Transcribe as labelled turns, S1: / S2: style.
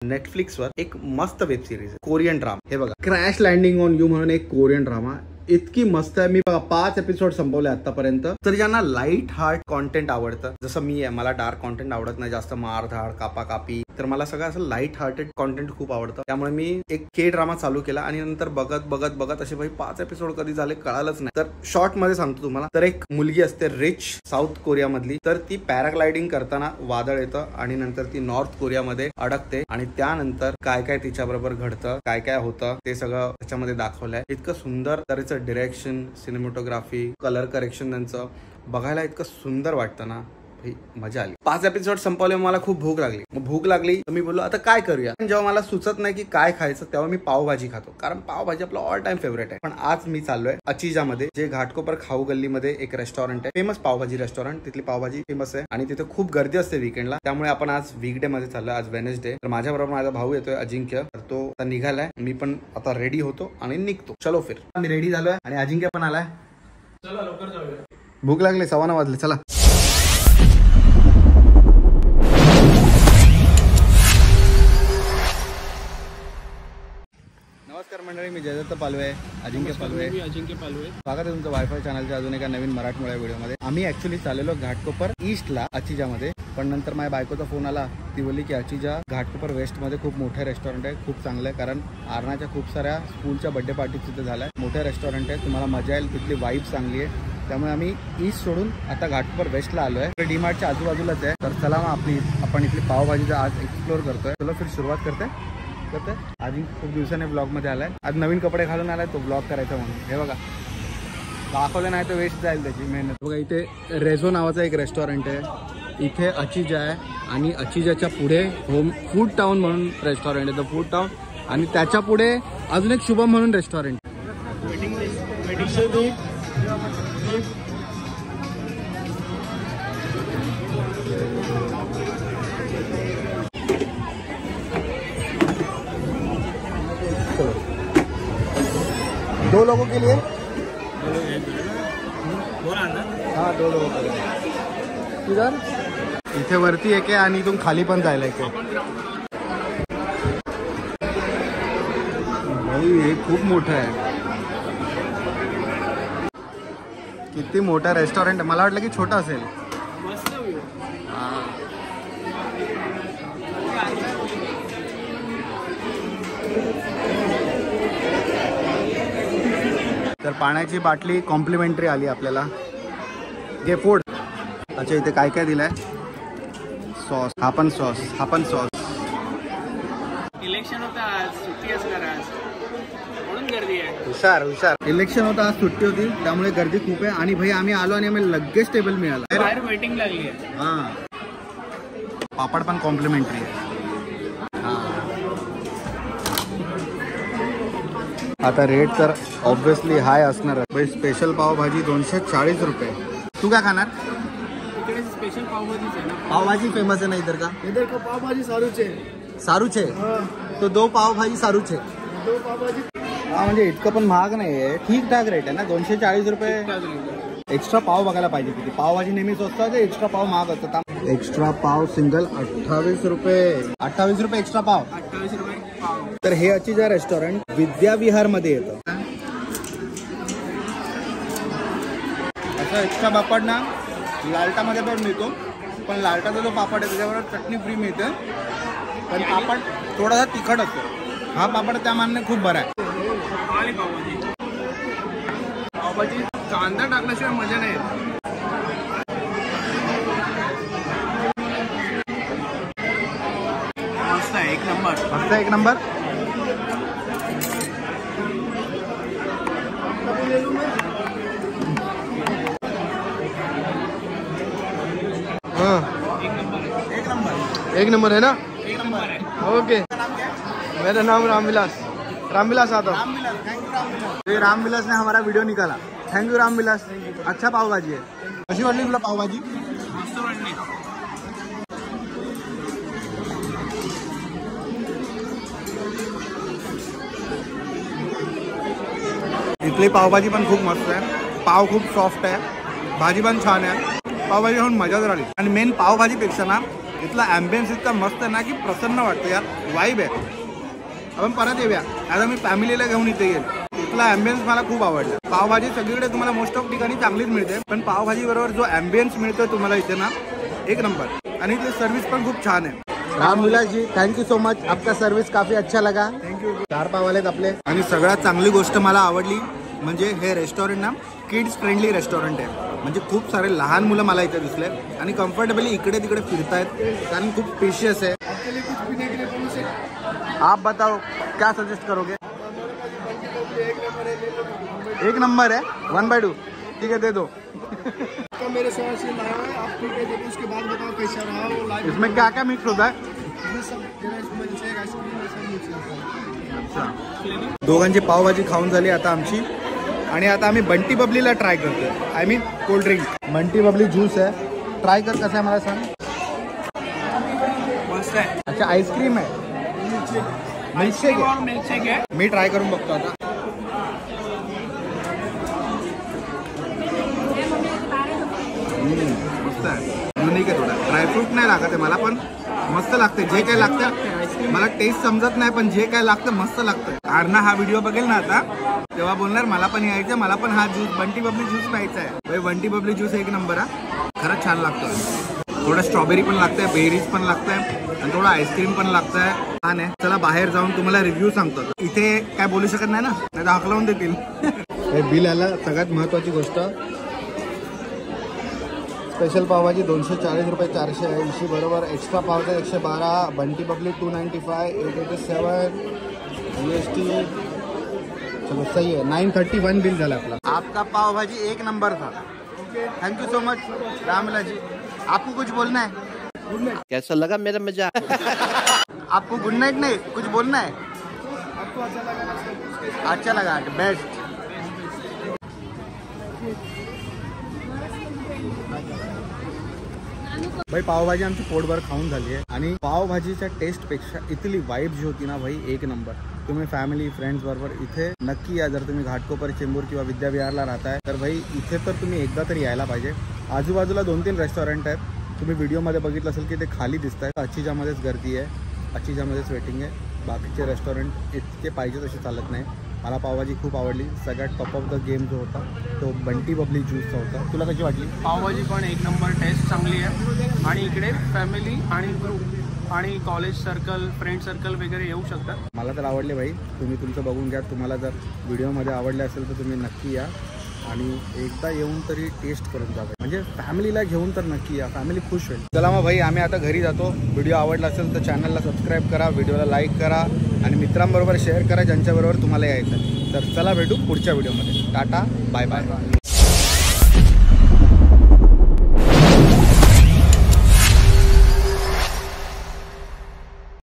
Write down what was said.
S1: नेटफ्लिक्सवर एक मस्त वेब सिरीज आहे, कोरियन ड्रामा. हे बघा, क्रॅश लँडिंग ऑन यू म्हणून एक कोरियन ड्रामा, इतकी मस्त आहे. मी बघा 5 एपिसोड संपवले आतापर्यंत. तर ज्यांना लाईट हार्ट कॉन्टेंट आवडतं, जसं मी आहे, मला डार्क कॉन्टेंट आवडत नाही जास्त, मारधाड कापाकापी, तर मला सगळं असं लाईट हार्टेड कॉन्टेंट खूप आवडतं. त्यामुळे मी एक के ड्रामा चालू केला आणि नंतर बघत बघत बघत असे भाई 5 एपिसोड कधी झाले कळालंच नाही. तर शॉर्ट मध्ये सांगतो तुम्हाला. तर एक मुलगी असते रिच साऊथ कोरिया मधली, तर ती पॅराग्लायडिंग करताना वादळ येतं आणि नंतर ती नॉर्थ कोरियामध्ये अडकते आणि त्यानंतर काय काय तिच्या बरोबर घडतं, काय काय होतं ते सगळं त्याच्यामध्ये दाखवलंय. इतकं सुंदर तऱ्हेचं डिरेक्शन, सिनेमॅटोग्राफी, कलर करेक्शन त्यांचं बघायला इतकं सुंदर वाटतं ना, मजा आली. 5 एपिसोड संपवले. मला खूप भूक लागली. मग भूक लागली तर मी बोललो आता काय करूया. जेव्हा मला सुचत नाही की काय खायचं तेव्हा मी पावभाजी खातो, कारण पावभाजी आपला ऑल टाइम फेवरेट आहे. पण आज मी चाललोय अचिजामध्ये, जे घाटकोपर खाऊ गल्लीमध्ये एक रेस्टॉरंट आहे, फेमस पावभाजी रेस्टॉरंट. तिथली पावभाजी फेमस आहे आणि तिथे खूप गर्दी असते वीकेंडला. त्यामुळे आपण आज वीकडे मध्ये चाललोय, आज वेडनेसडे. तर माझ्या बरोबर माझा भाऊ येतोय अजिंक्य, तर तो आता निघालाय. मी पण आता रेडी होतो आणि निघतो. चलो फिर. मी रेडी झालोय आणि अजिंक्य पण आलाय. चला लवकर जाऊया, भूक लागली. 9:15 वाजले. चला. नमस्कार मंडळी, मी जयदत्त पालवे, अजिंक्य पालवे. स्वागत आहे तुमचं वायफाय चॅनलच्या अजून एका नवीन मराठमोळ्या व्हिडिओमध्ये. आम्ही ऍक्च्युली चाललेलो घाटकोपर ईस्टला अचिजामध्ये, पण नंतर माझ्या बायकोचा फोन आला. ती बोलली की अचिजा घाटकोपर वेस्टमध्ये खूप मोठे रेस्टॉरंट आहे, खूप चांगलं आहे, कारण आरणाच्या खूप साऱ्या स्कूलच्या बर्थडे पार्टी तिथे झाल्या. मोठे रेस्टॉरंट आहे, तुम्हाला मजा येईल, तिथली वाईब चांगली आहे. त्यामुळे आम्ही ईस्ट सोडून आता घाटकोपर वेस्टला आलोय. डीमार्टच्या आजूबाजूलाच आहे. तर चला मग आपण इथली पावभाजीचा आज एक्सप्लोर करतोय. चलो फिर सुरुवात करते. आधी खूप दिवसाने ब्लॉग मध्ये आलाय. आज नवीन कपडे घालून आलाय तो ब्लॉग करायचा म्हणून. हे बघा, दाखवलं नाही तर वेस्ट जाईल त्याची मेहनत. बघा इथे रेझो नावाचा एक रेस्टॉरंट आहे, इथे अचिजा आहे आणि अचिजाच्या पुढे होम फूड टाउन म्हणून रेस्टॉरंट आहे, द फूड टाउन. आणि त्याच्या पुढे अजून एक शुभम म्हणून रेस्टॉरंट. दो लोगों के लिए, हाँ 2 लोगों के लिए. इधर इथे वरती एक आहे आणि इथून खाली पण जायला एक आहे. हे खूप मोठं आहे. किती मोठा रेस्टॉरंट आहे. मला वाटलं की छोटा असेल. तर पाण्याची बाटली कॉम्प्लिमेंटरी आली आपल्याला. घे फूड. अच्छा इथे काय काय दिलंय. सॉस, हा पण सॉस, हा पण सॉस.
S2: इलेक्शन होता आज, सुट्टी असणार आज, म्हणून गर्दी आहे.
S1: हुशार हुशार. इलेक्शन होता आज, सुट्टी होती, त्यामुळे गर्दी खूप आहे. आणि भाई आम्ही आलो आणि आम्ही लगेच टेबल मिळाला.
S2: बाहेर वेटिंग लागली आहे.
S1: हा, पापड पण कॉम्प्लिमेंटरी आहे. आता रेट तर ऑब्विसली हाय असणार आहे. स्पेशल पावभाजी 240 रुपये. तू काय खाणार.
S2: इकडे स्पेशल पावभाजीच आहे ना.
S1: पावभाजी फेमस आहे ना इधर का.
S2: इधर का पावभाजी सारूचे.
S1: सारूचे तो 2 पावभाजी सारूचे.
S2: 2 पावभाजी.
S1: हा म्हणजे इतकं पण महाग नाही आहे, ठीक ठाक रेट आहे ना. 240 रुपये. एक्स्ट्रा पाव बघायला पाहिजे किती. पावभाजी नेहमी स्वस्त असते, एक्स्ट्रा पाव महाग असतात. एक्स्ट्रा पाव सिंगल 28 रुपये. 28 रुपये एक्स्ट्रा पाव.
S2: 28 रुपये पाव.
S1: तर हे अचिजा रेस्टॉरंट विद्याविहार मध्ये येतं. असं एक्स्ट्रा पापड ना लालटामध्ये पण मिळतो, पण लालटाचा जो पापड आहे त्याच्यावर चटणी फ्री मिळते, पण पापड थोडासा तिखट असतो. हा पापड त्या मानाने खूप बरा आहे.
S2: पावभाजी कांदा टाकल्याशिवाय मजा नाही येत. मस्त आहे, एक नंबर.
S1: मस्त एक नंबर. एक नंबर है ना.
S2: एक नंबर है.
S1: ओके. मेरा नाम रामविलास. रामविलास यादव. ये रामविलास ने हमारा वीडियो निकाला. Thank you Ramvilas. अच्छा पावभाजी आहे. कशी वाटली तुला पावभाजी.
S2: मस्त वाटली.
S1: इथली पावभाजी पण खूप मस्त आहे. पाव खूप सॉफ्ट आहे, भाजी पण छान आहे. पावभाजी खाऊन मजा आली. आणि मेन पावभाजीपेक्षा ना इथला ॲम्बियन्स इतका मस्त आहे ना की प्रसन्न वाटतं यार, वाईब आहे. आपण परत येऊया. आता मी फॅमिलीला घेऊन इथे येईल. इथला ॲम्बियन्स मला खूप आवडला. पावभाजी सगळीकडे तुम्हाला मोस्ट ऑफ ठिकाणी चांगलीच मिळते, पण पावभाजी बरोबर जो ॲम्बियन्स मिळतो तुम्हाला इथे ना, एक नंबर. आणि इथली सर्व्हिस पण खूप छान आहे. Ramvilas ji, thank you so much. आपका सर्व्हिस काफी अच्छा लगा. थँक्यू. 4 पाव आलेत आपले. आणि सगळ्यात चांगली गोष्ट मला आवडली म्हणजे हे रेस्टॉरंट ना किड्स फ्रेंडली रेस्टॉरंट आहे. म्हणजे खूप सारे लहान मुलं मला इथे दिसले आणि कम्फर्टेबली इकडे तिकडे फिरतायत कारण खूप स्पेशियस है. आप बताओ क्या सजेस्ट करोगे? एक नंबर है. 1/2 ठीक है, दे दो.
S2: मेरे से लाया है आप, ठीक है, देखो उसके बाद बताओ कैसा रहा वो लाइव.
S1: इसमें क्या क्या मिक्स होता है? अच्छा. दोघांची पावभाजी खाऊन झाली आता आमची आणि आता आम्ही बंटी बबलीला ट्राय करतोय. I mean cold drink. Bunty Babli juice आहे. ट्राय कर, कसं आहे मला सांग.
S2: मस्त आहे.
S1: अच्छा, आईस्क्रीम आहे. मिल्कशेक आहे.
S2: मिल्कशेक आहे.
S1: मी ट्राय करून बघतो आता. मस्त आहे. युनिक आहे थोडा. ड्रायफ्रूट नाही लागत आहे मला, पण मस्त लागते. जे काय लागतं मला टेस्ट समजत नाही, पण जे काय लागतं मस्त लागतं. आरना हा व्हिडिओ बघेल ना आता, तेव्हा बोलणार मला पण यायचं, मला पण हा ज्यूस बंटी बबली ज्यूस प्यायचा आहे. बंटी बबली ज्यूस एक नंबर हा. खरंच छान लागतं. थोडं स्ट्रॉबेरी पण लागतंय, बेरीज पण लागतंय आणि थोडं आईस्क्रीम पण लागतंय. छान आहे. चला बाहेर जाऊन तुम्हाला रिव्ह्यू सांगतो. इथे काय बोलू शकत नाही ना, नाही तर हाकलवून देतील. बिल आला. सगळ्यात महत्त्वाची गोष्ट, स्पेशल पावभाजी 240 रुपये 480 बरोबर. एक्स्ट्रा पावचा 112. बंटी बबली 295 887 GST. चलो सही है. 931 बिल झाला आपला. आपका पावभाजी एक नंबर था. Thank you so much Ramvilas ji. आपको कुछ बोलना है?
S3: कैसा लगा मेरा मजा?
S1: आपको गुड नाइट नहीं, कुछ बोलना है?
S2: आपको अच्छा लगा?
S1: अच्छा लगा. बेस्ट. भाई पावभाजी आमची पोटभर खाऊन झाली आहे आणि पावभाजीच्या टेस्टपेक्षा इथली वाईब जी होती ना भाई, एक नंबर. तुम्ही फॅमिली फ्रेंड्स बरोबर इथे नक्की या. जर तुम्ही घाटकोपर, चेंबूर किंवा विद्याविहारला राहताय तर भाई इथे तर तुम्ही एकदा तरी यायला पाहिजे. आजूबाजूला 2-3 रेस्टॉरंट आहेत. तुम्ही व्हिडिओमध्ये बघितलं असेल की ते खाली दिसत आहेत. अचिजामध्येच गर्दी आहे, अचिजामध्येच वेटिंग आहे. बाकीचे रेस्टॉरंट इतके पाहिजे तसे चालत नाही. मला पावभाजी खूप आवडली. सगळ्यात टॉप ऑफ द गेम जो होता तो बंटी बबली ज्यूसचा होता. तुला कशी वाटली?
S2: पावभाजी पण एक नंबर, टेस्ट चांगली आहे. आणि इकडे फॅमिली आणि ग्रुप आणि कॉलेज सर्कल, फ्रेंड सर्कल वगैरे येऊ शकतात.
S1: मला तर आवडले भाई. तुम्ही तुमचं बघून घ्या. तुम्हाला जर व्हिडिओमध्ये आवडले असेल तर तुम्ही नक्की या आणि एकदा येऊन तरी टेस्ट करून जा. म्हणजे फॅमिलीला घेऊन तर नक्की या, फॅमिली खुश होईल. चला मग भाई, आम्ही आता घरी जातो. व्हिडिओ आवडला असेल तर चॅनलला सबस्क्राईब करा, व्हिडिओला लाईक करा आणि मित्रांबरोबर शेअर करा ज्यांच्याबरोबर तुम्हाला यायचं आहे. तर चला भेटू पुढच्या व्हिडिओमध्ये. Tata, bye bye.